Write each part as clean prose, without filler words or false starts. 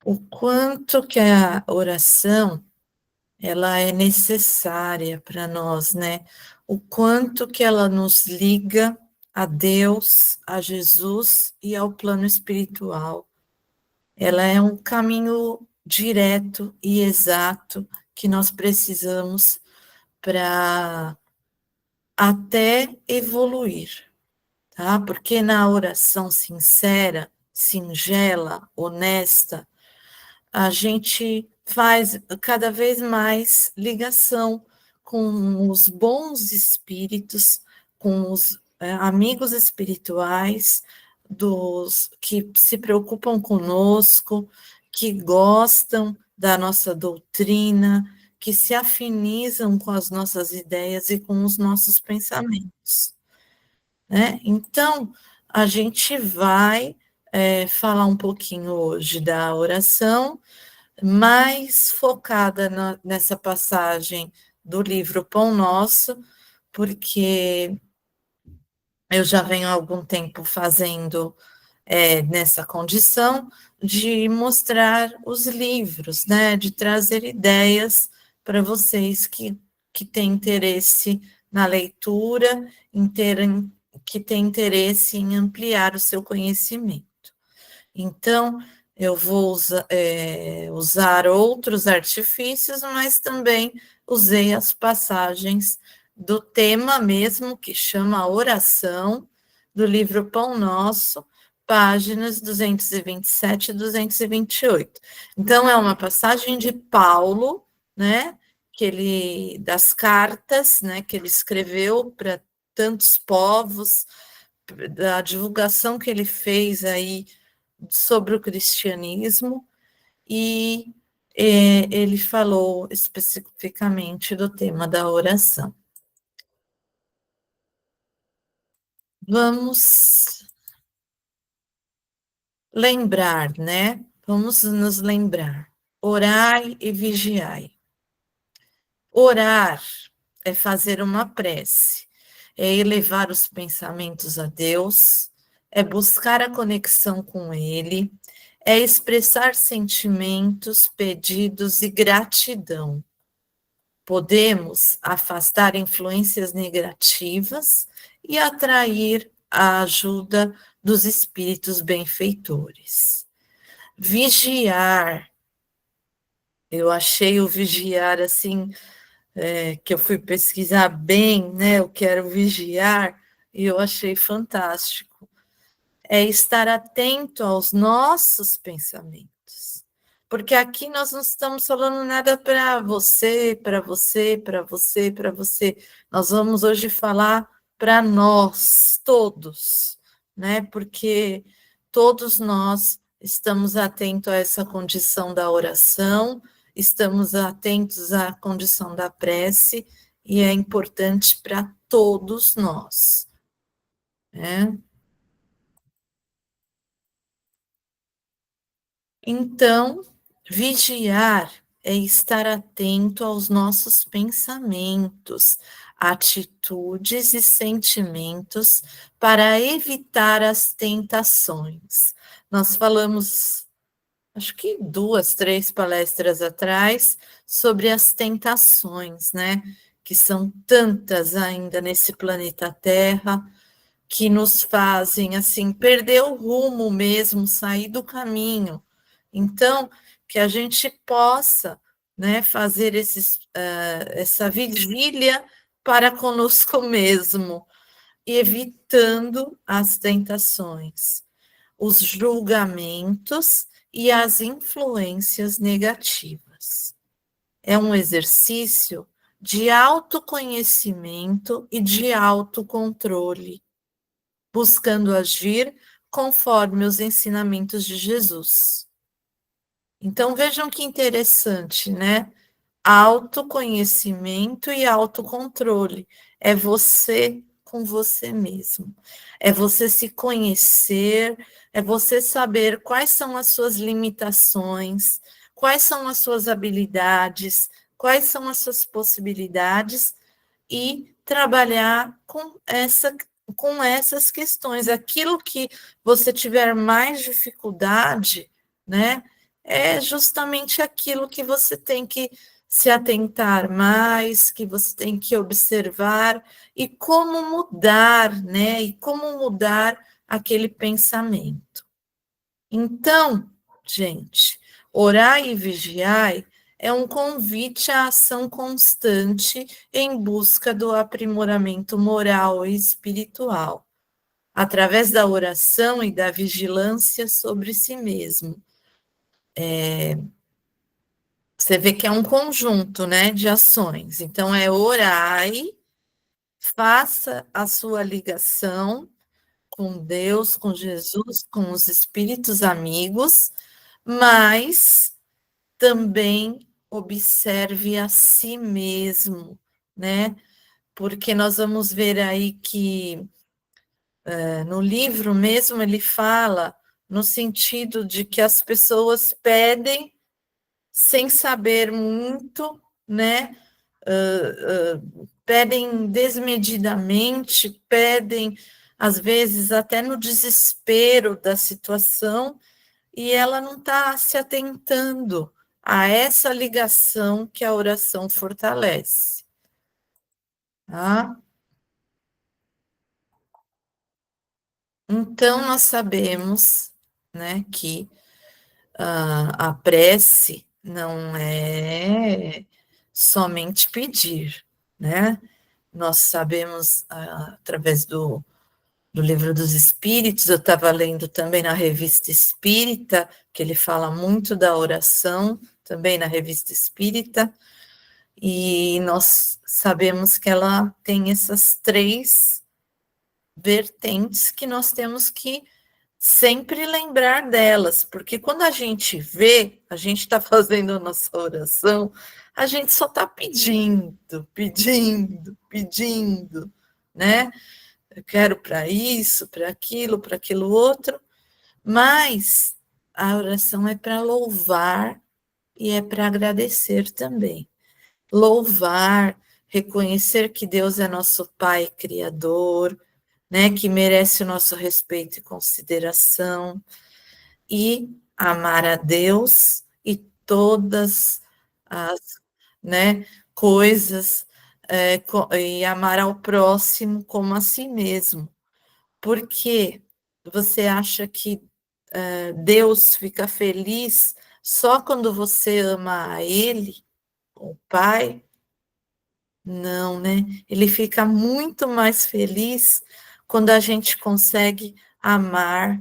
O quanto que a oração, ela é necessária para nós, né? O quanto que ela nos liga a Deus, a Jesus e ao plano espiritual. Ela é um caminho direto e exato que nós precisamos para até evoluir, tá? Porque na oração sincera, singela, honesta, a gente faz cada vez mais ligação com os bons espíritos, com os amigos espirituais, dos que se preocupam conosco, que gostam da nossa doutrina, que se afinizam com as nossas ideias e com os nossos pensamentos, né? Então, a gente vai falar um pouquinho hoje da oração, mais focada nessa passagem do livro Pão Nosso, porque eu já venho há algum tempo fazendo nessa condição de mostrar os livros, né, de trazer ideias para vocês que têm interesse na leitura, que têm interesse em ampliar o seu conhecimento. Então, eu vou usar outros artifícios, mas também usei as passagens do tema mesmo, que chama Oração, do livro Pão Nosso, páginas 227 e 228. Então, é uma passagem de Paulo, né, das cartas, né, que ele escreveu para tantos povos, da divulgação que ele fez aí sobre o cristianismo, e ele falou especificamente do tema da oração. Vamos lembrar, né? Vamos nos lembrar. Orai e vigiai. Orar é fazer uma prece, é elevar os pensamentos a Deus, é buscar a conexão com Ele, é expressar sentimentos, pedidos e gratidão. Podemos afastar influências negativas e atrair a ajuda dos espíritos benfeitores. Vigiar. Eu achei o vigiar assim, que eu fui pesquisar bem, né? Eu quero vigiar, e eu achei fantástico. É estar atento aos nossos pensamentos. Porque aqui nós não estamos falando nada para você, para você, para você, para você. Nós vamos hoje falar para nós, todos, né? Porque todos nós estamos atentos a essa condição da oração, estamos atentos à condição da prece, e é importante para todos nós, né? Então, vigiar é estar atento aos nossos pensamentos, atitudes e sentimentos para evitar as tentações. Nós falamos, acho que 2, 3 palestras atrás, sobre as tentações, né? Que são tantas ainda nesse planeta Terra, que nos fazem, assim, perder o rumo mesmo, sair do caminho. Então, que a gente possa, né, fazer essa vigília para conosco mesmo, evitando as tentações, os julgamentos e as influências negativas. É um exercício de autoconhecimento e de autocontrole, buscando agir conforme os ensinamentos de Jesus. Então, vejam que interessante, né? Autoconhecimento e autocontrole. É você com você mesmo. É você se conhecer, é você saber quais são as suas limitações, quais são as suas habilidades, quais são as suas possibilidades, e trabalhar com essas questões. Aquilo que você tiver mais dificuldade, né? é justamente aquilo que você tem que se atentar mais, que você tem que observar e como mudar, né? E como mudar aquele pensamento. Então, gente, orar e vigiar é um convite à ação constante em busca do aprimoramento moral e espiritual, através da oração e da vigilância sobre si mesmo. Você vê que é um conjunto, né, de ações. Então, é orai, faça a sua ligação com Deus, com Jesus, com os espíritos amigos, mas também observe a si mesmo, né? Porque nós vamos ver aí que no livro mesmo ele fala no sentido de que as pessoas pedem sem saber muito, né? Pedem desmedidamente, pedem às vezes até no desespero da situação, e ela não está se atentando a essa ligação que a oração fortalece. Tá? Então, nós sabemos, né, que a prece não é somente pedir, né? Nós sabemos, através do Livro dos Espíritos, eu estava lendo também na Revista Espírita, que ele fala muito da oração, também na Revista Espírita, e nós sabemos que ela tem essas três vertentes que nós temos que sempre lembrar delas, porque quando a gente vê, a gente está fazendo a nossa oração, a gente só está pedindo, pedindo, pedindo, né? Eu quero para isso, para aquilo outro, mas a oração é para louvar e é para agradecer também. Louvar, reconhecer que Deus é nosso Pai Criador, né, que merece o nosso respeito e consideração, e amar a Deus e todas as, né, coisas, e amar ao próximo como a si mesmo. Porque você acha que Deus fica feliz só quando você ama a Ele, o Pai? Não, né? Ele fica muito mais feliz quando a gente consegue amar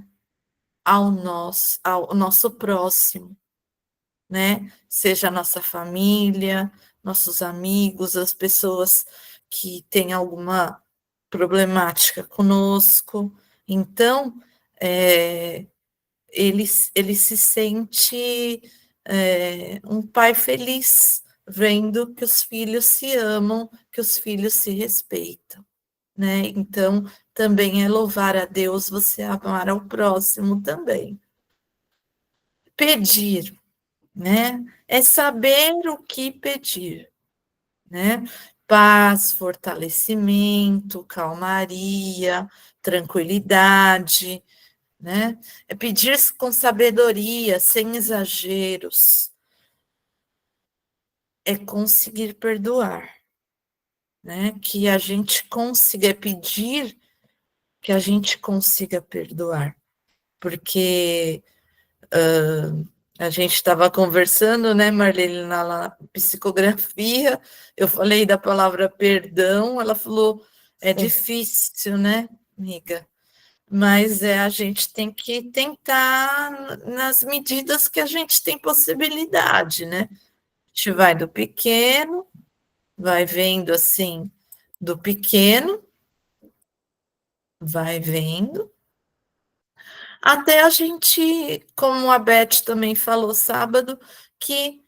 ao nosso próximo, né? Seja a nossa família, nossos amigos, as pessoas que têm alguma problemática conosco. Então, é, ele se sente um pai feliz, vendo que os filhos se amam, que os filhos se respeitam, né? Então, também é louvar a Deus você amar ao próximo também. Pedir, né? É saber o que pedir, né? Paz, fortalecimento, calmaria, tranquilidade, né? É pedir com sabedoria, sem exageros, é conseguir perdoar, né? Que a gente consiga pedir que a gente consiga perdoar, porque a gente estava conversando, né, Marlene, na psicografia, eu falei da palavra perdão, ela falou, é difícil, né, amiga? Mas a gente tem que tentar nas medidas que a gente tem possibilidade, né? A gente vai do pequeno, vai vendo assim, do pequeno, vai vendo, até a gente, como a Beth também falou sábado, que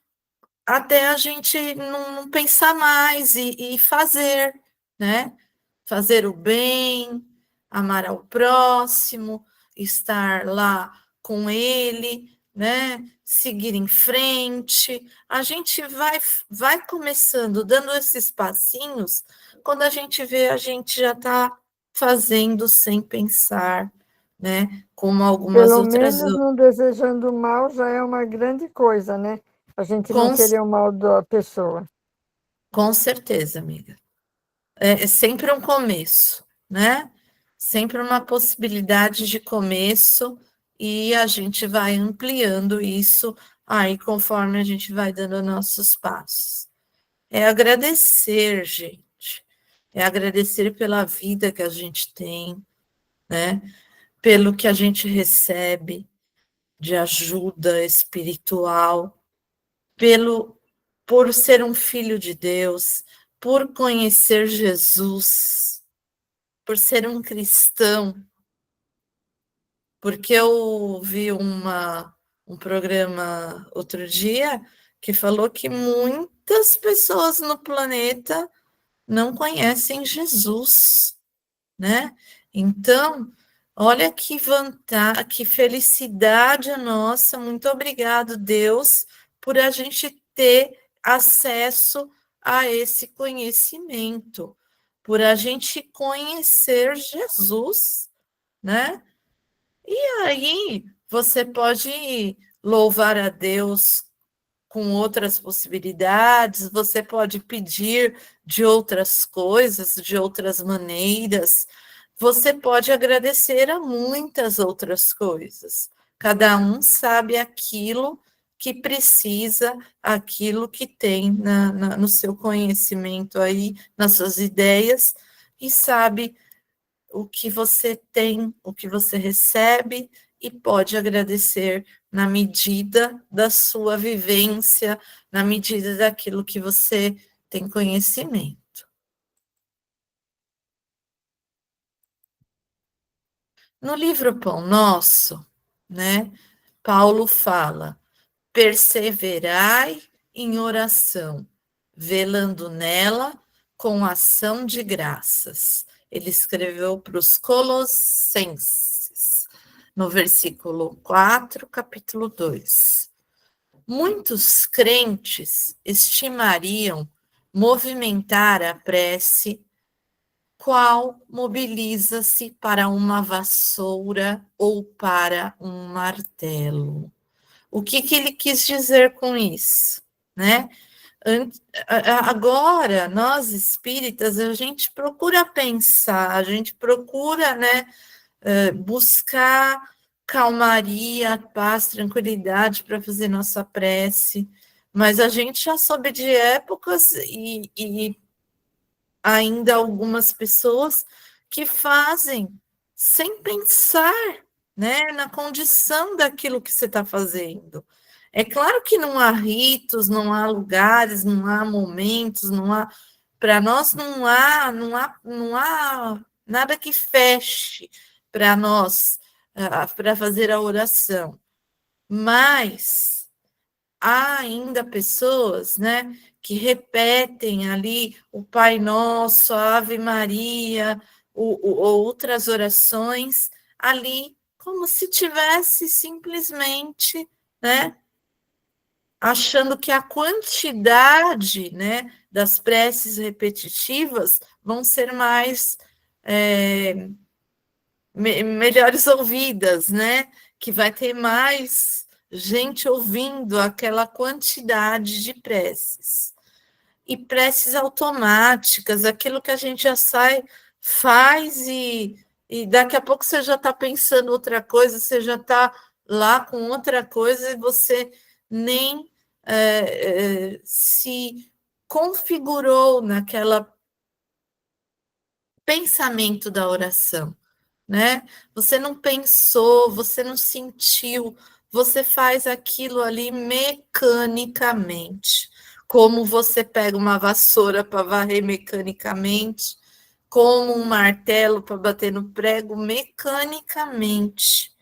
até a gente não pensar mais e fazer, né? Fazer o bem, amar ao próximo, estar lá com ele, né? Seguir em frente. A gente vai começando, dando esses passinhos, quando a gente vê, a gente já está fazendo sem pensar, né? Como algumas Pelo outras. menos não desejando mal já é uma grande coisa, né? A gente não Com, querer o mal da pessoa. com certeza, amiga. É sempre um começo, né? Sempre uma possibilidade de começo e a gente vai ampliando isso aí conforme a gente vai dando nossos passos. É agradecer, gente. É agradecer pela vida que a gente tem, né? Pelo que a gente recebe de ajuda espiritual, por ser um filho de Deus, por conhecer Jesus, por ser um cristão, porque eu vi um programa outro dia que falou que muitas pessoas no planeta não conhecem Jesus, né? Então, olha que vantagem, que felicidade nossa. Muito obrigado, Deus, por a gente ter acesso a esse conhecimento, por a gente conhecer Jesus, né? E aí você pode louvar a Deus com outras possibilidades, você pode pedir de outras coisas, de outras maneiras, você pode agradecer a muitas outras coisas. Cada um sabe aquilo que precisa, aquilo que tem no seu conhecimento aí, nas suas ideias, e sabe o que você tem, o que você recebe, e pode agradecer na medida da sua vivência, na medida daquilo que você tem conhecimento. No livro Pão Nosso, né, Paulo fala: perseverai em oração, velando nela com ação de graças. Ele escreveu para os Colossenses, no versículo 4, capítulo 2. Muitos crentes estimariam movimentar a prece qual mobiliza-se para uma vassoura ou para um martelo. O que ele quis dizer com isso, né? Agora, nós espíritas, a gente procura pensar, a gente procura, né, buscar calmaria, paz, tranquilidade para fazer nossa prece, mas a gente já soube de épocas e ainda algumas pessoas que fazem sem pensar, né, na condição daquilo que você está fazendo. É claro que não há ritos, não há lugares, não há momentos, não há, para nós não há nada que feche para nós, para fazer a oração. Mas há ainda pessoas, né, que repetem ali o Pai Nosso, a Ave Maria, outras orações ali, como se tivesse simplesmente, né, achando que a quantidade, né, das preces repetitivas vão ser mais melhores ouvidas, né? Que vai ter mais gente ouvindo aquela quantidade de preces. E preces automáticas, aquilo que a gente já sai, faz e daqui a pouco você já está pensando outra coisa, você já está lá com outra coisa e você nem se configurou naquela pensamento da oração, né? Você não pensou, você não sentiu, você faz aquilo ali mecanicamente. Como você pega uma vassoura para varrer mecanicamente, como um martelo para bater no prego mecanicamente.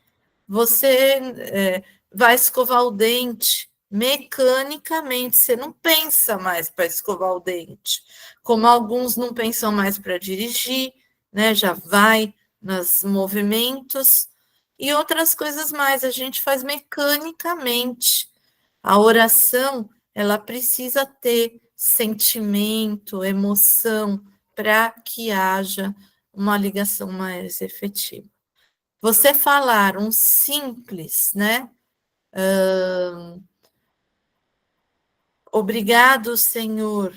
Você vai escovar o dente mecanicamente, você não pensa mais para escovar o dente, como alguns não pensam mais para dirigir, né? Já vai nos movimentos e outras coisas mais, a gente faz mecanicamente. A oração, ela precisa ter sentimento, emoção, para que haja uma ligação mais efetiva. Você falar um simples, né? Obrigado, Senhor,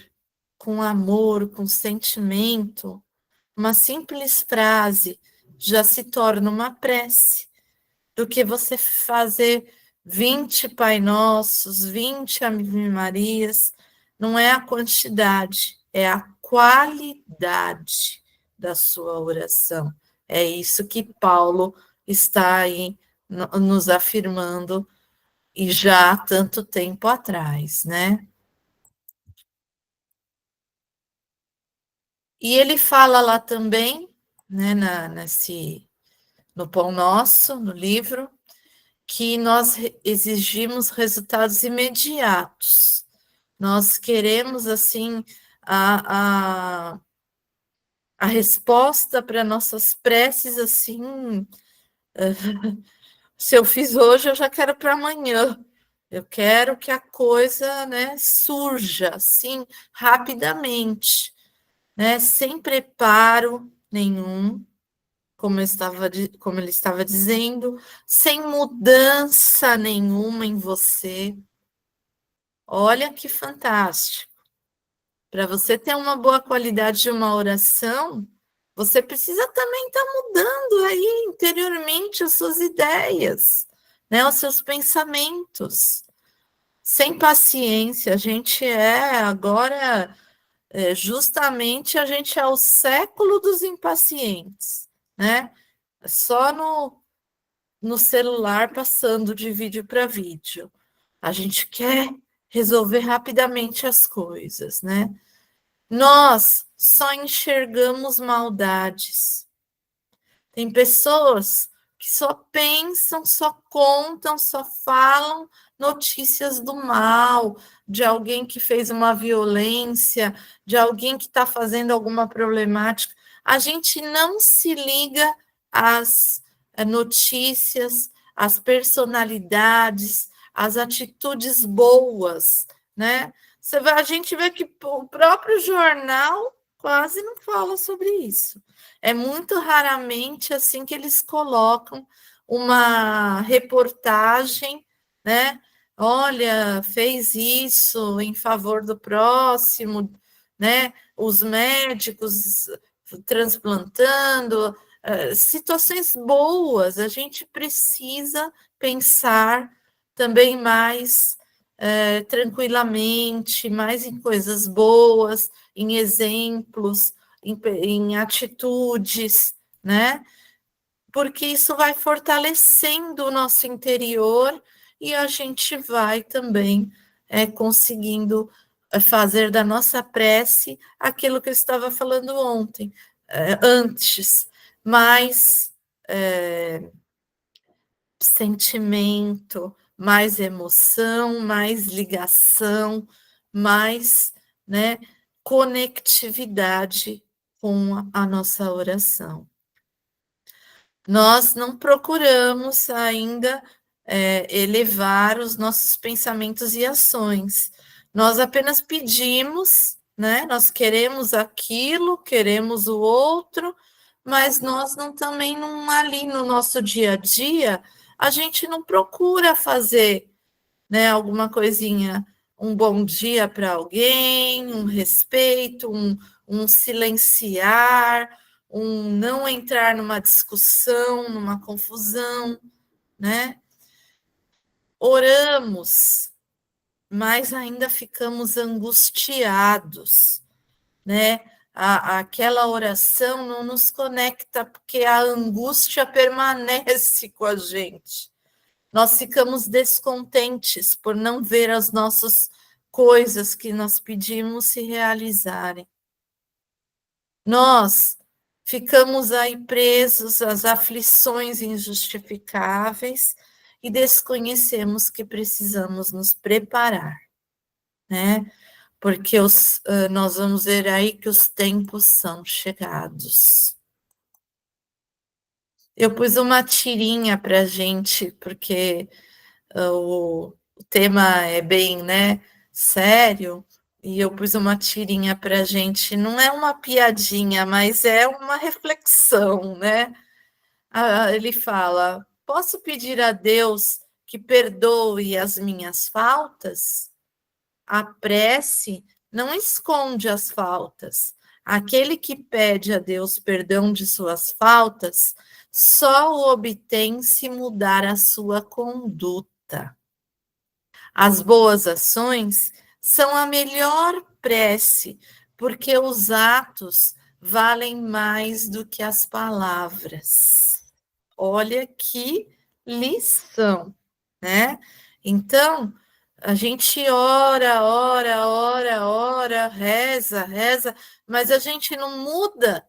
com amor, com sentimento, uma simples frase já se torna uma prece, do que você fazer 20 Pai Nossos, 20 Ave Marias. Não é a quantidade, é a qualidade da sua oração. É isso que Paulo está aí nos afirmando, e já há tanto tempo atrás, né? E ele fala lá também, né, no Pão Nosso, no livro, que nós exigimos resultados imediatos. Nós queremos, assim, a, a resposta para nossas preces, assim, se eu fiz hoje, eu já quero para amanhã. Eu quero que a coisa, né, surja, assim, rapidamente, né, sem preparo nenhum, como ele estava dizendo, sem mudança nenhuma em você. Olha que fantástico. Para você ter uma boa qualidade de uma oração, você precisa também estar mudando aí interiormente as suas ideias, né, os seus pensamentos. Sem paciência, a gente é agora, justamente a gente é o século dos impacientes, né? Só no celular passando de vídeo para vídeo. A gente quer resolver rapidamente as coisas, né? Nós só enxergamos maldades. Tem pessoas que só pensam, só contam, só falam notícias do mal, de alguém que fez uma violência, de alguém que está fazendo alguma problemática. A gente não se liga às notícias, às personalidades, às atitudes boas, né? A gente vê que o próprio jornal quase não fala sobre isso. É muito raramente assim que eles colocam uma reportagem, né? Olha, fez isso em favor do próximo, né? Os médicos transplantando, situações boas. A gente precisa pensar também mais tranquilamente, mais em coisas boas, em exemplos, em atitudes, né? Porque isso vai fortalecendo o nosso interior e a gente vai também conseguindo fazer da nossa prece aquilo que eu estava falando ontem, antes, mais sentimento, mais emoção, mais ligação, mais, né, conectividade com a nossa oração. Nós não procuramos ainda elevar os nossos pensamentos e ações. Nós apenas pedimos, né? Nós queremos aquilo, queremos o outro, mas nós não também não ali no nosso dia a dia, a gente não procura fazer, né, alguma coisinha, um bom dia para alguém, um respeito, um silenciar, um não entrar numa discussão, numa confusão, né? Oramos, mas ainda ficamos angustiados, né? Aquela oração não nos conecta, porque a angústia permanece com a gente. Nós ficamos descontentes por não ver as nossas coisas que nós pedimos se realizarem. Nós ficamos aí presos às aflições injustificáveis e desconhecemos que precisamos nos preparar, né? Porque nós vamos ver aí que os tempos são chegados. Eu pus uma tirinha para a gente, porque o tema é bem, né, sério, e eu pus uma tirinha para a gente. Não é uma piadinha, mas é uma reflexão, né? ele fala: posso pedir a Deus que perdoe as minhas faltas? A prece não esconde as faltas. Aquele que pede a Deus perdão de suas faltas só o obtém se mudar a sua conduta. As boas ações são a melhor prece, porque os atos valem mais do que as palavras. Olha que lição, né? Então, a gente ora, reza, mas a gente não muda.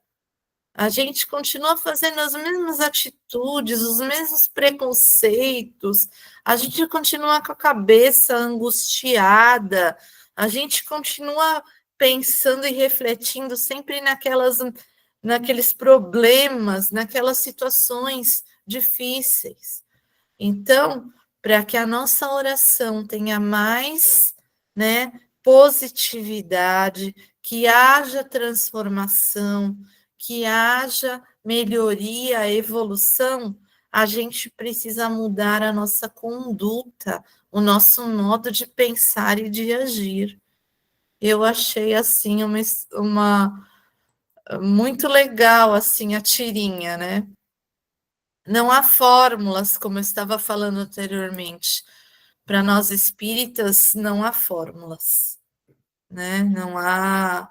A gente continua fazendo as mesmas atitudes, os mesmos preconceitos, a gente continua com a cabeça angustiada, a gente continua pensando e refletindo sempre naqueles problemas, naquelas situações difíceis. Então, para que a nossa oração tenha mais, né, positividade, que haja transformação, que haja melhoria, evolução, a gente precisa mudar a nossa conduta, o nosso modo de pensar e de agir. Eu achei assim uma muito legal assim a tirinha, né? Não há fórmulas, como eu estava falando anteriormente. Para nós espíritas, não há fórmulas, né? Não há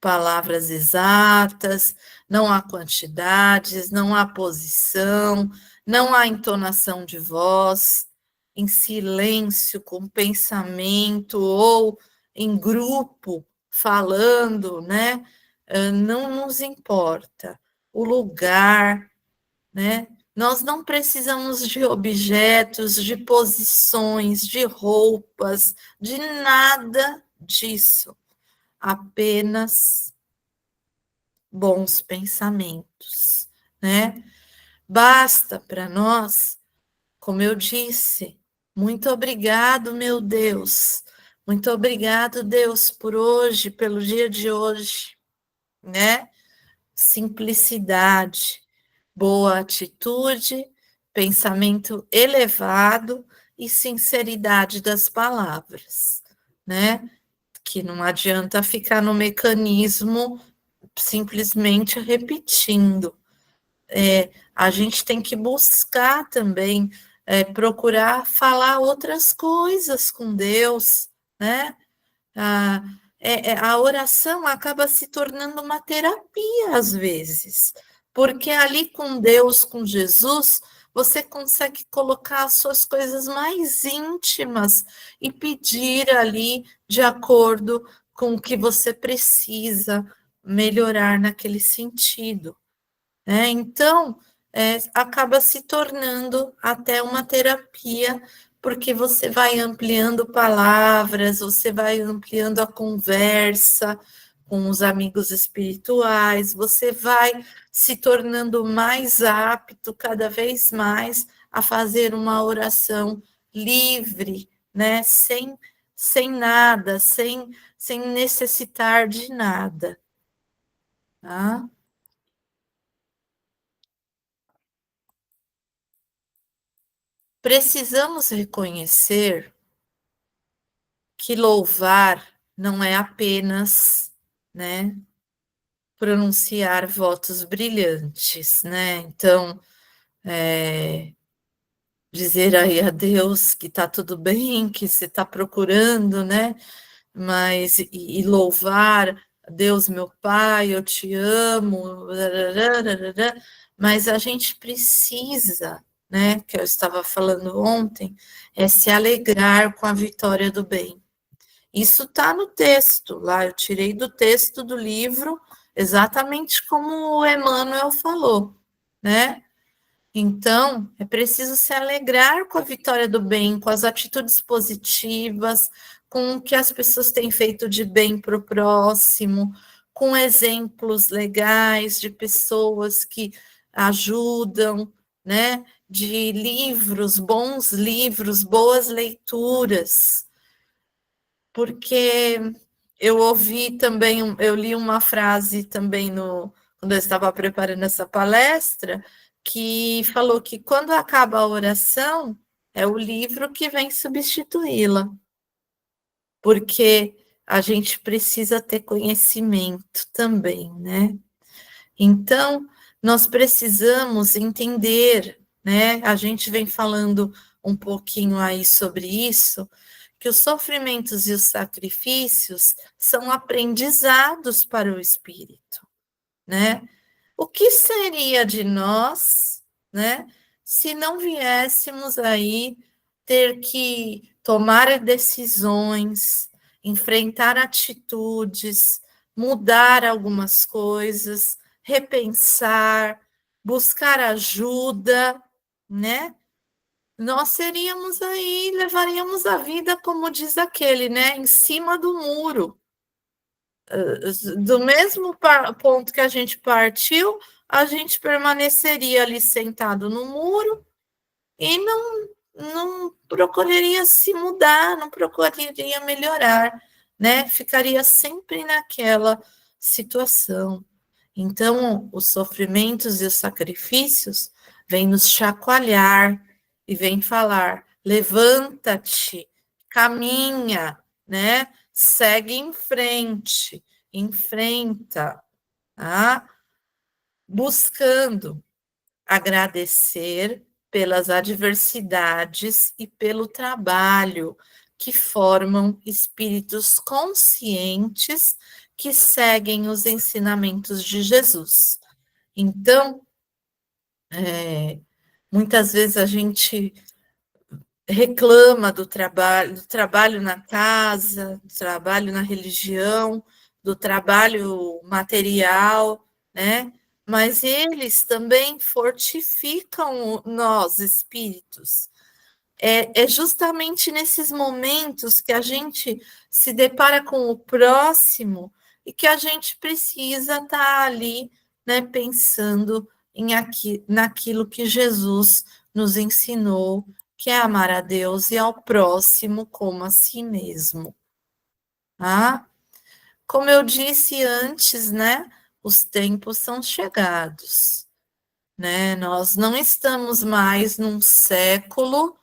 palavras exatas, não há quantidades, não há posição, não há entonação de voz, em silêncio, com pensamento ou em grupo, falando, né? Não nos importa. O lugar, né? Nós não precisamos de objetos, de posições, de roupas, de nada disso. Apenas bons pensamentos, né? Basta para nós, como eu disse, muito obrigado, meu Deus. Muito obrigado, Deus, por hoje, pelo dia de hoje, né? Simplicidade, boa atitude, pensamento elevado e sinceridade das palavras, né? Que não adianta ficar no mecanismo simplesmente repetindo. A gente tem que buscar também, procurar falar outras coisas com Deus, né? A, a oração acaba se tornando uma terapia às vezes, porque ali com Deus, com Jesus, você consegue colocar as suas coisas mais íntimas e pedir ali de acordo com o que você precisa melhorar naquele sentido, né? Então, acaba se tornando até uma terapia, porque você vai ampliando palavras, você vai ampliando a conversa com os amigos espirituais, você vai se tornando mais apto cada vez mais a fazer uma oração livre, né? Sem nada, sem necessitar de nada, tá? Precisamos reconhecer que louvar não é apenas, né, pronunciar votos brilhantes, né? Então, dizer aí a Deus que está tudo bem, que você está procurando, né? Mas e louvar Deus, meu Pai, eu te amo, mas a gente precisa, né? Que eu estava falando ontem, é se alegrar com a vitória do bem. Isso está no texto, lá eu tirei do texto do livro, exatamente como o Emmanuel falou, né? Então, é preciso se alegrar com a vitória do bem, com as atitudes positivas, com o que as pessoas têm feito de bem para o próximo, com exemplos legais de pessoas que ajudam, né? De livros, bons livros, boas leituras, porque eu ouvi também, eu li uma frase também quando eu estava preparando essa palestra, que falou que quando acaba a oração, é o livro que vem substituí-la, porque a gente precisa ter conhecimento também, né? Então, nós precisamos entender, né? A gente vem falando um pouquinho aí sobre isso, que os sofrimentos e os sacrifícios são aprendizados para o espírito, né? O que seria de nós, né, se não viéssemos aí ter que tomar decisões, enfrentar atitudes, mudar algumas coisas, repensar, buscar ajuda, né? Nós seríamos aí, levaríamos a vida, como diz aquele, né, em cima do muro. Do mesmo ponto que a gente partiu, a gente permaneceria ali sentado no muro e não procuraria se mudar, não procuraria melhorar, né? Ficaria sempre naquela situação. Então, os sofrimentos e os sacrifícios vêm nos chacoalhar e vêm falar: levanta-te, caminha, né? Segue em frente, enfrenta, tá? Buscando agradecer pelas adversidades e pelo trabalho que formam espíritos conscientes que seguem os ensinamentos de Jesus. Então, muitas vezes a gente reclama do trabalho na casa, do trabalho na religião, do trabalho material, né? Mas eles também fortificam nós, espíritos. É justamente nesses momentos que a gente se depara com o próximo e que a gente precisa estar ali, né, pensando naquilo que Jesus nos ensinou, que é amar a Deus e ao próximo como a si mesmo. Ah, como eu disse antes, né, os tempos são chegados, né? Nós não estamos mais num século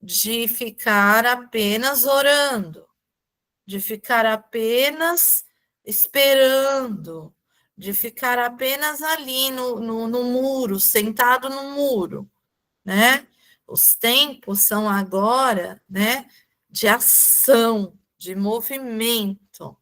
de ficar apenas orando, de ficar apenas esperando, de ficar apenas ali no muro, sentado no muro, né? Os tempos são agora, né, de ação, de movimento.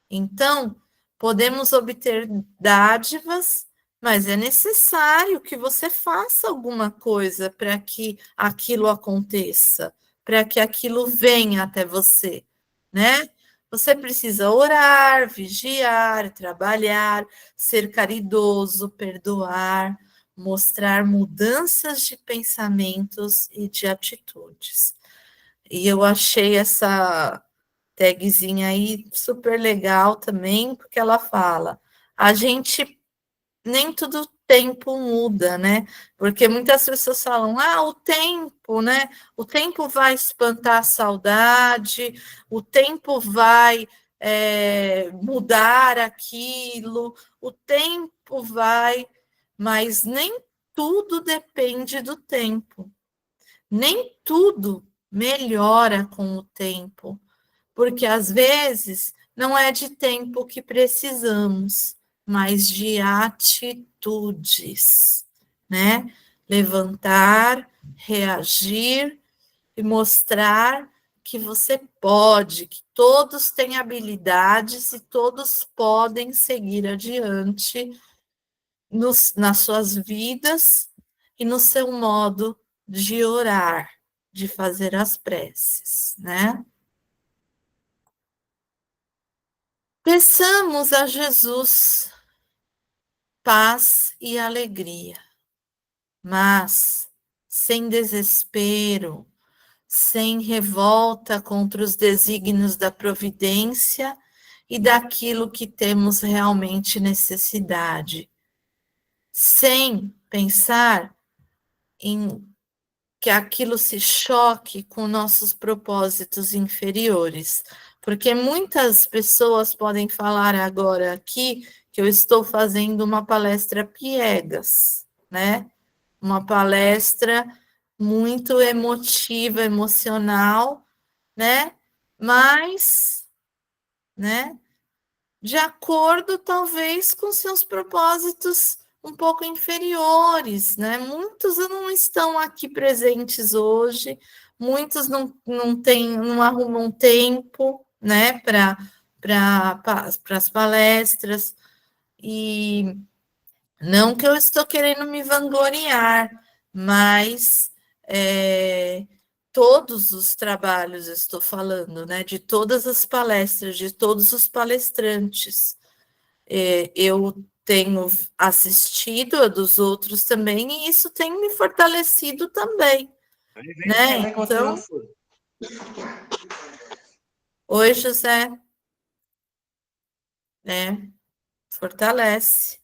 Então, podemos obter dádivas, mas é necessário que você faça alguma coisa para que aquilo aconteça, para que aquilo venha até você, né? Você precisa orar, vigiar, trabalhar, ser caridoso, perdoar, mostrar mudanças de pensamentos e de atitudes. E eu achei essa tagzinha aí super legal também, porque ela fala: a gente nem todo tempo muda, né? Porque muitas pessoas falam: ah, o tempo, né? O tempo vai espantar a saudade, o tempo vai mudar aquilo, o tempo vai, mas nem tudo depende do tempo, nem tudo melhora com o tempo, porque às vezes não é de tempo que precisamos, mas de atitudes, né? Levantar, reagir e mostrar que você pode, que todos têm habilidades e todos podem seguir adiante nas suas vidas e no seu modo de orar, de fazer as preces, né? Peçamos a Jesus paz e alegria, mas sem desespero, sem revolta contra os desígnios da providência e daquilo que temos realmente necessidade, sem pensar em que aquilo se choque com nossos propósitos inferiores, porque muitas pessoas podem falar agora aqui que eu estou fazendo uma palestra piegas, né? uma palestra muito emotiva, emocional, né? Mas, né? De acordo, talvez, com seus propósitos um pouco inferiores, né? Muitos não estão aqui presentes hoje, muitos não arrumam tempo, né, para as palestras, e não que eu estou querendo me vangloriar, mas todos os trabalhos, eu estou falando, né, de todas as palestras, de todos os palestrantes, eu tenho assistido a dos outros também, e isso tem me fortalecido também, né? Então, oi, José, né? Fortalece,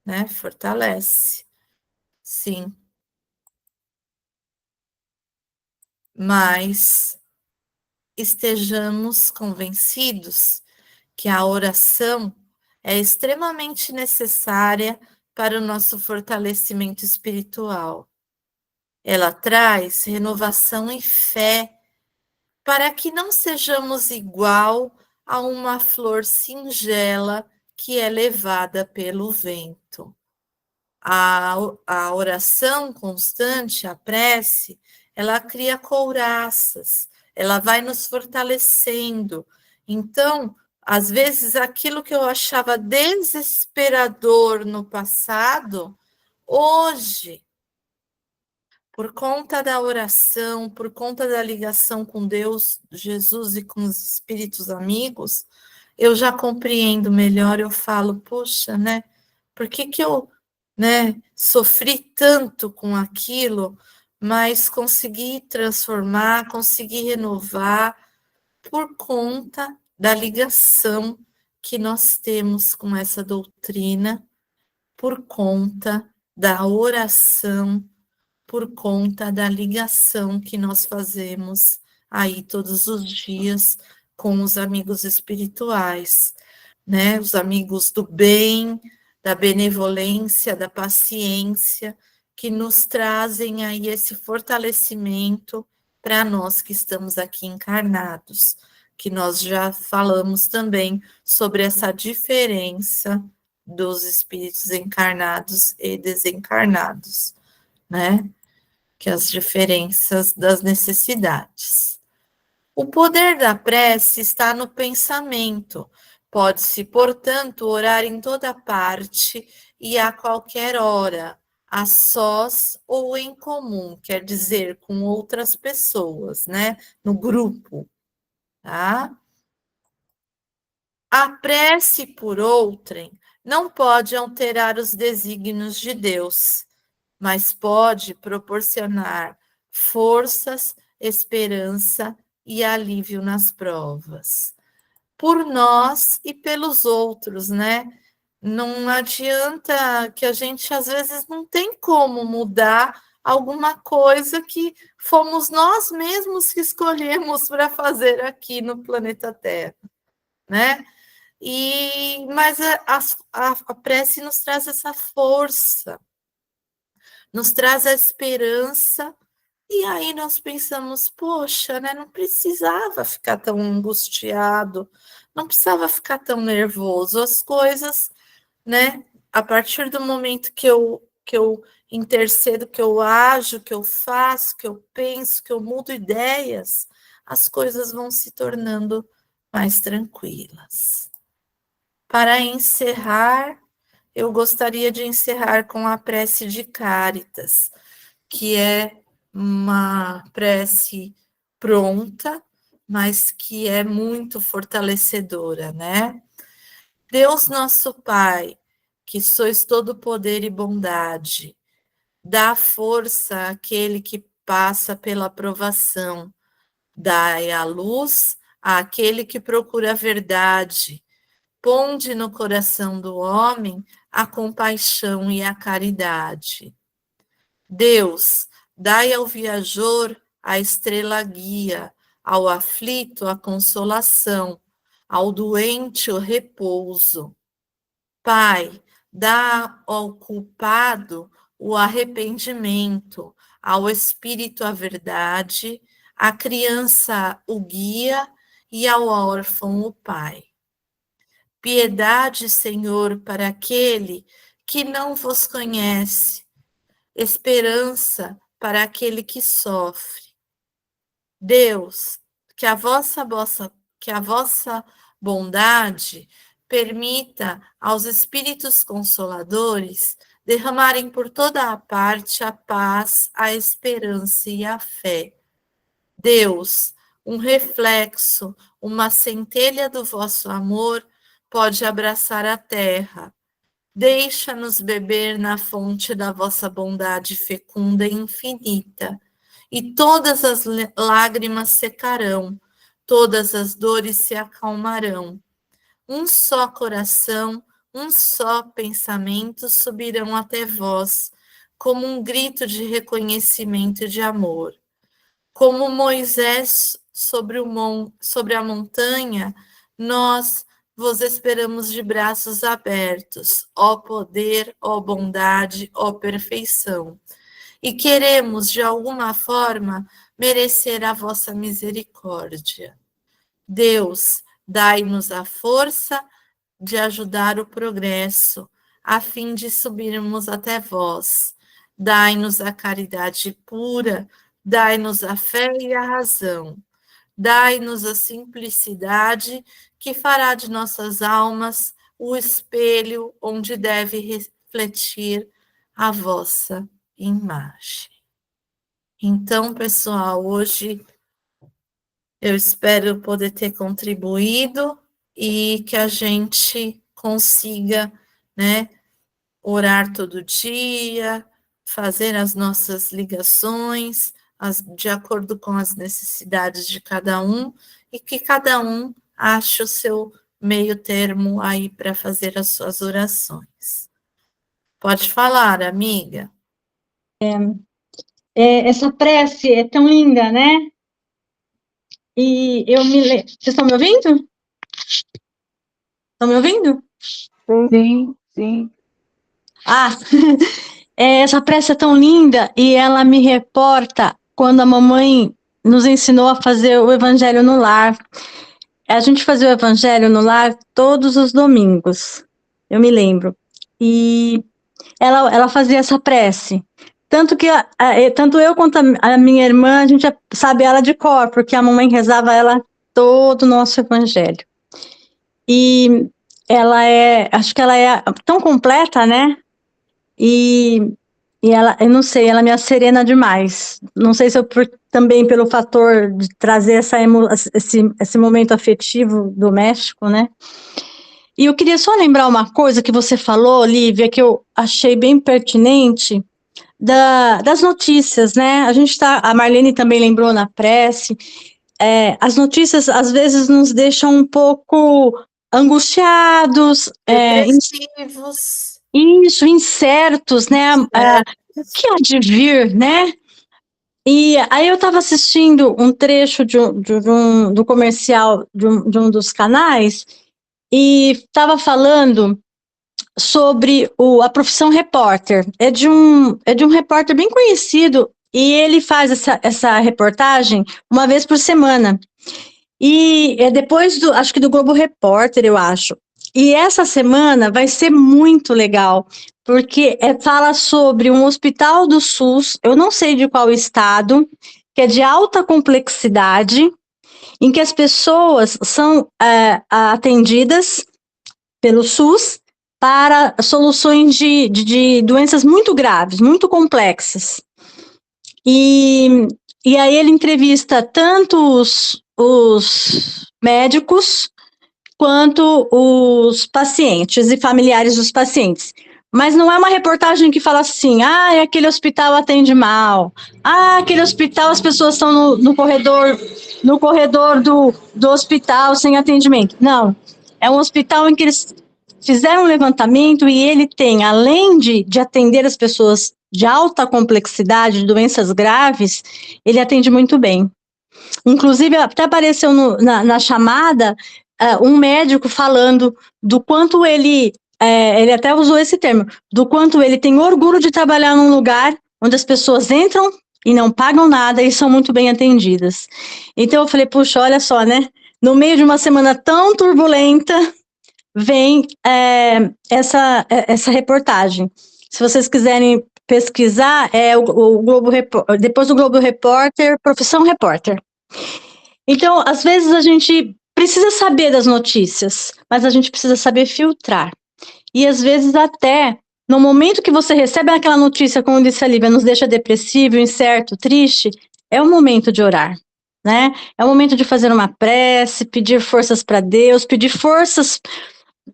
né? Fortalece, sim. Mas estejamos convencidos que a oração é extremamente necessária para o nosso fortalecimento espiritual. Ela traz renovação e fé para que não sejamos igual a uma flor singela que é levada pelo vento. A oração constante, a prece, ela cria couraças, ela vai nos fortalecendo. Então, às vezes, aquilo que eu achava desesperador no passado, hoje, por conta da oração, por conta da ligação com Deus, Jesus e com os espíritos amigos, eu já compreendo melhor, eu falo, poxa, né? Por que que eu, né, sofri tanto com aquilo, mas consegui transformar, consegui renovar por conta da ligação que nós temos com essa doutrina, por conta da oração, por conta da ligação que nós fazemos aí todos os dias com os amigos espirituais, né? Os amigos do bem, da benevolência, da paciência, que nos trazem aí esse fortalecimento para nós que estamos aqui encarnados, que nós já falamos também sobre essa diferença dos espíritos encarnados e desencarnados, né? Que as diferenças das necessidades. O poder da prece está no pensamento. Pode-se, portanto, orar em toda parte e a qualquer hora, a sós ou em comum, quer dizer, com outras pessoas, né? No grupo, tá? A prece por outrem não pode alterar os desígnios de Deus, mas pode proporcionar forças, esperança e alívio nas provas. Por nós e pelos outros, né? Não adianta que a gente, às vezes, não tem como mudar alguma coisa que fomos nós mesmos que escolhemos para fazer aqui no planeta Terra, né? Mas a prece nos traz essa força, nos traz a esperança, e aí nós pensamos, poxa, né, não precisava ficar tão angustiado, não precisava ficar tão nervoso, as coisas, né, a partir do momento que eu intercedo, que eu ajo, que eu faço, que eu penso, que eu mudo ideias, as coisas vão se tornando mais tranquilas. Para encerrar, eu gostaria de encerrar com a prece de Cáritas, que é uma prece pronta, mas que é muito fortalecedora, né? Deus nosso Pai, que sois todo poder e bondade, dá força àquele que passa pela provação, dai a luz àquele que procura a verdade, ponde no coração do homem a compaixão e a caridade. Deus, dai ao viajor a estrela guia, ao aflito a consolação, ao doente o repouso. Pai, dá ao culpado o arrependimento, ao espírito a verdade, à criança o guia e ao órfão o pai. Piedade, Senhor, para aquele que não vos conhece, esperança para aquele que sofre. Deus, que a vossa bondade permita aos espíritos consoladores derramarem por toda a parte a paz, a esperança e a fé. Deus, um reflexo, uma centelha do vosso amor pode abraçar a terra. Deixa-nos beber na fonte da vossa bondade fecunda e infinita, e todas as lágrimas secarão, todas as dores se acalmarão. Um só coração, um só pensamento subirão até vós, como um grito de reconhecimento e de amor. Como Moisés sobre a montanha, nós vos esperamos de braços abertos, ó poder, ó bondade, ó perfeição. E queremos, de alguma forma, merecer a vossa misericórdia. Deus, dai-nos a força de ajudar o progresso, a fim de subirmos até vós. Dai-nos a caridade pura, dai-nos a fé e a razão. Dai-nos a simplicidade que fará de nossas almas o espelho onde deve refletir a vossa imagem. Então, pessoal, hoje eu espero poder ter contribuído e que a gente consiga, né, orar todo dia, fazer as nossas ligações, de acordo com as necessidades de cada um, e que cada um ache o seu meio termo aí para fazer as suas orações. Pode falar, amiga. Essa prece é tão linda, né? E eu me lembro. Vocês estão me ouvindo? Estão me ouvindo? Sim. Sim. Ah, essa prece é tão linda e ela me reporta quando a mamãe nos ensinou a fazer o Evangelho no lar. A gente fazia o Evangelho no lar todos os domingos, eu me lembro. E ela fazia essa prece. Tanto que tanto eu quanto a minha irmã, a gente sabe ela de cor, porque a mamãe rezava ela todo o nosso Evangelho. E acho que ela é tão completa, né? E ela, eu não sei, ela me acerena demais. Não sei se também pelo fator de trazer esse momento afetivo doméstico, né? E eu queria só lembrar uma coisa que você falou, Lívia, que eu achei bem pertinente, das notícias, né? A Marlene também lembrou na prece, as notícias às vezes nos deixam um pouco angustiados, Depressivos. Isso, incertos, né? O que há de vir, né? E aí eu estava assistindo um trecho do comercial de um dos canais e estava falando sobre a profissão repórter. É de um repórter bem conhecido e ele faz essa reportagem uma vez por semana. E é depois acho que do Globo Repórter, eu acho. E essa semana vai ser muito legal, porque fala sobre um hospital do SUS, eu não sei de qual estado, que é de alta complexidade, em que as pessoas são atendidas pelo SUS para soluções de doenças muito graves, muito complexas. E aí ele entrevista tanto os médicos quanto os pacientes e familiares dos pacientes. Mas não é uma reportagem que fala assim, aquele hospital atende mal, aquele hospital as pessoas estão no corredor do hospital sem atendimento. Não, é um hospital em que eles fizeram um levantamento e ele tem, além de atender as pessoas de alta complexidade, de doenças graves, ele atende muito bem. Inclusive, até apareceu na chamada um médico falando do quanto ele ele até usou esse termo, do quanto ele tem orgulho de trabalhar num lugar onde as pessoas entram e não pagam nada e são muito bem atendidas. Então eu falei, puxa, olha só, né? No meio de uma semana tão turbulenta, vem essa reportagem. Se vocês quiserem pesquisar, o Globo depois do Globo Repórter, Profissão Repórter. Então, às vezes a gente precisa saber das notícias, mas a gente precisa saber filtrar. E às vezes até no momento que você recebe aquela notícia, como disse a Lívia, nos deixa depressivo, incerto, triste, é o momento de orar, né? É o momento de fazer uma prece, pedir forças para Deus, pedir forças,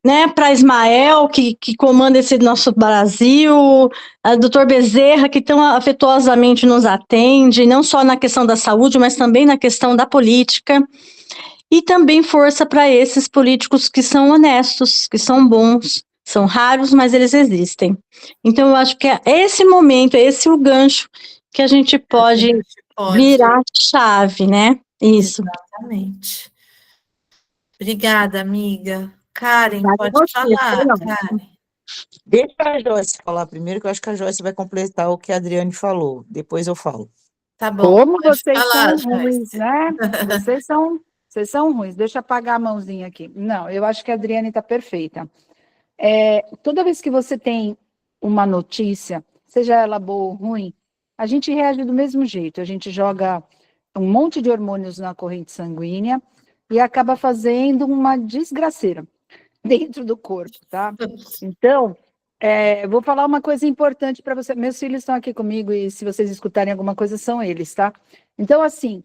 né, para Ismael, que comanda esse nosso Brasil, a doutor Bezerra, que tão afetuosamente nos atende, não só na questão da saúde, mas também na questão da política, e também força para esses políticos que são honestos, que são bons, são raros, mas eles existem. Então, eu acho que é esse momento, é esse o gancho que a gente pode virar chave, né? Isso. Exatamente. Obrigada, amiga. Karen, pode falar, Karen. Deixa a Joyce falar primeiro, que eu acho que a Joyce vai completar o que a Adriane falou. Depois eu falo. Tá bom. Como pode vocês falar, são ruins, Joyce. né? Vocês são ruins. Deixa eu apagar a mãozinha aqui. Não, eu acho que a Adriane está perfeita. Toda vez que você tem uma notícia, seja ela boa ou ruim, a gente reage do mesmo jeito. A gente joga um monte de hormônios na corrente sanguínea e acaba fazendo uma desgraceira dentro do corpo, tá? Então, vou falar uma coisa importante para você. Meus filhos estão aqui comigo e se vocês escutarem alguma coisa, são eles, tá? Então, assim,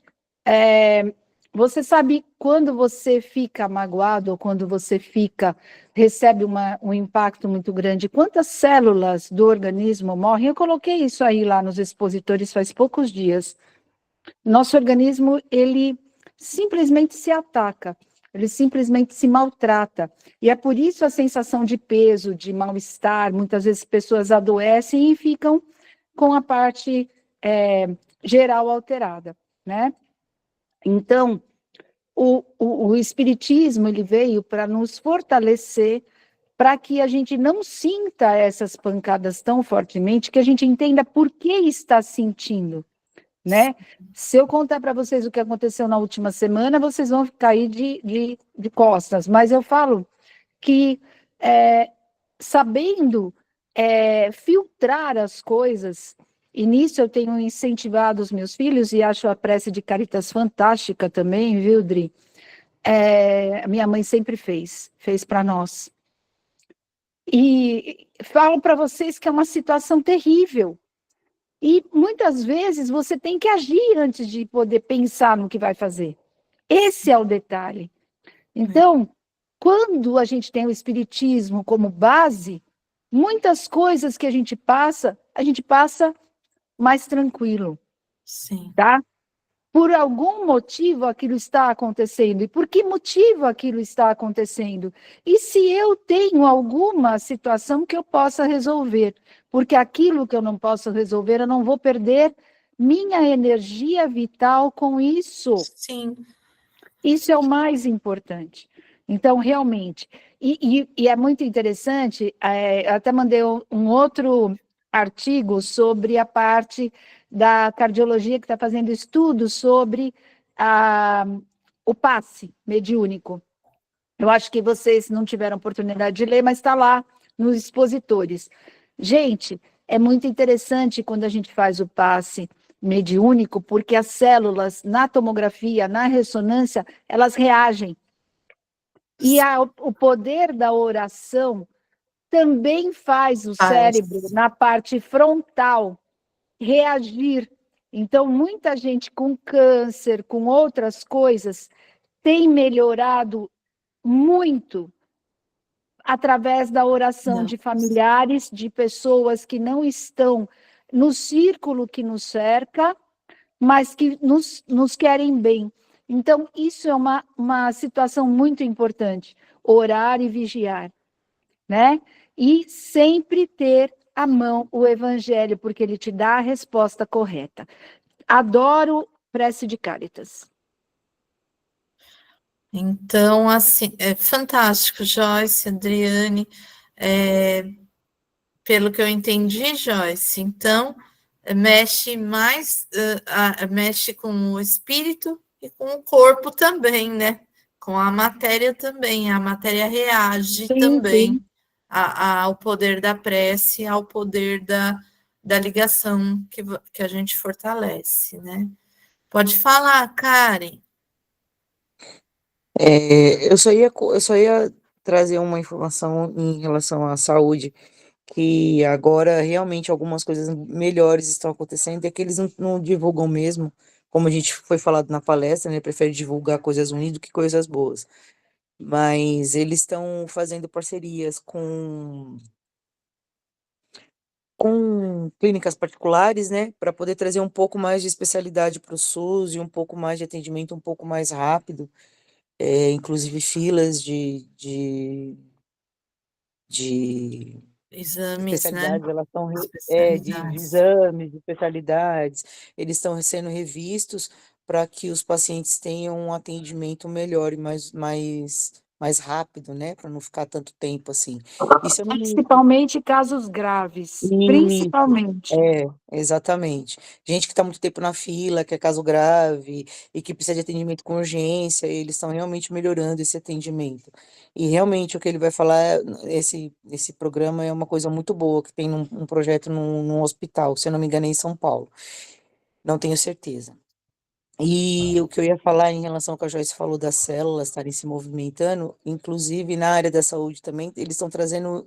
você sabe quando você fica magoado ou quando você recebe um impacto muito grande, quantas células do organismo morrem? Eu coloquei isso aí lá nos expositores faz poucos dias. Nosso organismo, ele simplesmente se ataca, ele simplesmente se maltrata. E é por isso a sensação de peso, de mal-estar, muitas vezes pessoas adoecem e ficam com a parte geral alterada, né? Então, o Espiritismo, ele veio para nos fortalecer, para que a gente não sinta essas pancadas tão fortemente, que a gente entenda por que está sentindo, né? Se eu contar para vocês o que aconteceu na última semana, vocês vão cair de costas, mas eu falo que sabendo filtrar as coisas, e nisso eu tenho incentivado os meus filhos, e acho a prece de Caritas fantástica também, viu, Dri? Minha mãe sempre fez para nós. E falo para vocês que é uma situação terrível. E muitas vezes você tem que agir antes de poder pensar no que vai fazer. Esse é o detalhe. Então, quando a gente tem o Espiritismo como base, muitas coisas que a gente passa mais tranquilo. Sim. Tá? Por algum motivo aquilo está acontecendo. E por que motivo aquilo está acontecendo? E se eu tenho alguma situação que eu possa resolver? Porque aquilo que eu não posso resolver, eu não vou perder minha energia vital com isso. Sim. Isso é o mais importante. Então, realmente, e é muito interessante, até mandei um outro artigo sobre a parte da cardiologia que está fazendo estudos sobre o passe mediúnico. Eu acho que vocês não tiveram oportunidade de ler, mas está lá nos expositores. Gente, é muito interessante quando a gente faz o passe mediúnico, porque as células, na tomografia, na ressonância, elas reagem. E o poder da oração também faz o cérebro, na parte frontal, reagir. Então, muita gente com câncer, com outras coisas, tem melhorado muito através da oração de familiares, de pessoas que não estão no círculo que nos cerca, mas que nos querem bem. Então, isso é uma situação muito importante, orar e vigiar, né? E sempre ter à mão o evangelho, porque ele te dá a resposta correta. Adoro prece de Caritas. Então, assim, é fantástico, Joyce, Adriane. pelo que eu entendi, Joyce. Então, mexe mais, mexe com o espírito e com o corpo também, né? Com a matéria também. A matéria reage Sim, também sim. ao poder da prece, ao poder da ligação que a gente fortalece, né? Pode falar, Karen. Eu só ia trazer uma informação em relação à saúde, que agora realmente algumas coisas melhores estão acontecendo, é que eles não divulgam mesmo, como a gente foi falado na palestra, né? Prefere divulgar coisas ruins do que coisas boas. Mas eles estão fazendo parcerias com clínicas particulares, né, para poder trazer um pouco mais de especialidade para o SUS e um pouco mais de atendimento um pouco mais rápido, inclusive filas de Exames, né? especialidades, elas estão de Especialidades. exames, de especialidades, eles estão sendo revistos para que os pacientes tenham um atendimento melhor e mais rápido, né, para não ficar tanto tempo assim. E se eu não me Principalmente casos graves. Isso, Principalmente. exatamente. Gente que está muito tempo na fila, que é caso grave e que precisa de atendimento com urgência, eles estão realmente melhorando esse atendimento. E realmente o que ele vai falar, esse programa é uma coisa muito boa, que tem um projeto num hospital, se eu não me engano, é em São Paulo. Não tenho certeza. E o que eu ia falar em relação ao que a Joyce falou das células estarem se movimentando, inclusive na área da saúde também, eles estão trazendo,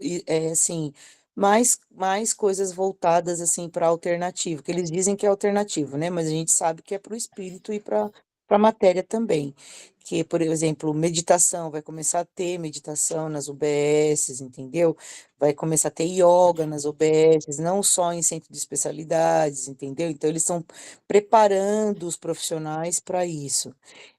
assim, mais coisas voltadas, assim, para alternativo, que eles dizem que é alternativo, né? Mas a gente sabe que é para o espírito e para a matéria também. Que, por exemplo, meditação, vai começar a ter meditação nas UBSs, entendeu? Vai começar a ter yoga nas UBSs, não só em centro de especialidades, entendeu? Então, eles estão preparando os profissionais para isso.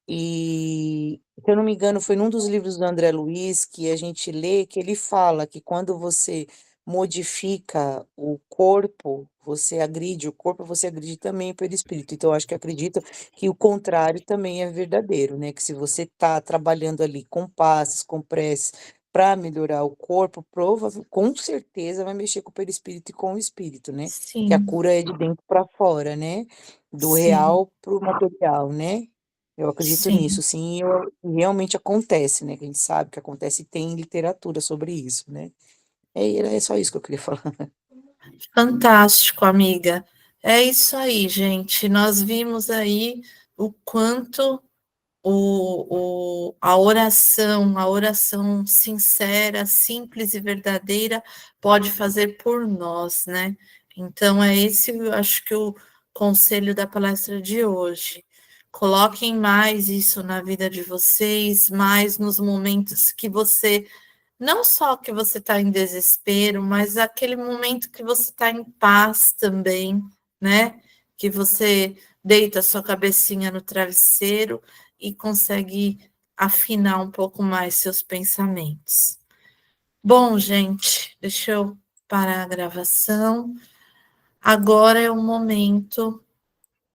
E, se eu não me engano, foi num dos livros do André Luiz que a gente lê que ele fala que quando você modifica o corpo, você agride o corpo, você agride também o perispírito. Então, eu acho que acredito que o contrário também é verdadeiro, né? Que se você está trabalhando ali com passes, com preces, para melhorar o corpo, com certeza vai mexer com o perispírito e com o espírito, né? Que a Sim, cura é de dentro para fora, né? Do sim, real para o material, né? Eu acredito sim. nisso, sim, realmente acontece, né? Que a gente sabe que acontece e tem literatura sobre isso, né? É só isso que eu queria falar. Fantástico, amiga. É isso aí, gente. Nós vimos aí o quanto a oração sincera, simples e verdadeira pode fazer por nós, né? Então, é esse, eu acho que o conselho da palestra de hoje. Coloquem mais isso na vida de vocês, mais nos momentos que você não só que você está em desespero, mas aquele momento que você está em paz também, né? Que você deita a sua cabecinha no travesseiro e consegue afinar um pouco mais seus pensamentos. Bom, gente, deixa eu parar a gravação. Agora é o momento